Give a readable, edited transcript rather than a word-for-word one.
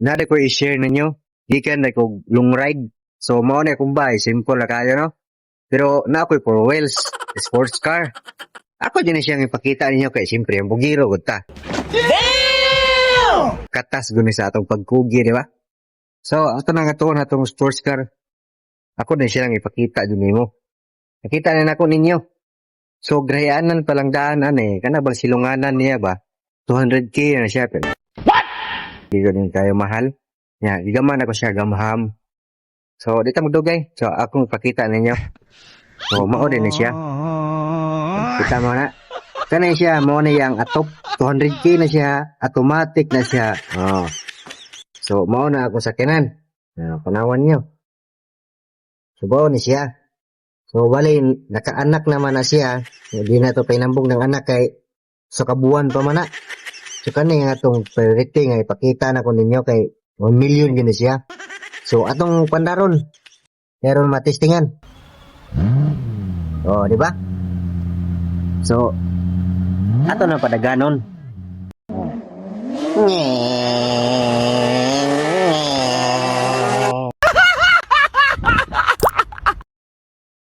nada ko i-share ninyo. Gikan na ko long ride. So mao na akong buy, simple na kayo no. Pero na ako'y for wheels, sports car. Ako din na siyang ipakita ninyo kay siyempre ang bugiro gud ta. Katas guni sa atong pagkugi, di ba? So ato na nga to na tong sports car. Ako din siyang ipakita din nimo. Nakita na nako ninyo. So grayanan pa lang daanan kana bang silunganan niya ba? 200k na siya pero. Di ko din kayo mahal. Ya, di gaman ako siya gamham. So, di ta magdugay. So, akong pakita ninyo. So, mao din na siya. Kita mo na. Kanay siya, mao na yang atop. 200k na siya. Automatic na siya. Oh. So, mao na ako sa kinan. Panawan nyo. So, mao na siya. So, wali, nakaanak naman na siya. Hindi na to pinambong ng anak kay sa kabuan pa man na. So, kanay nga itong rating ay ipakita na ko ninyo kay 1 million yun na siya. So, atong pandaron. Meron matistingan. Oh, di ba? So, ato na padaganon.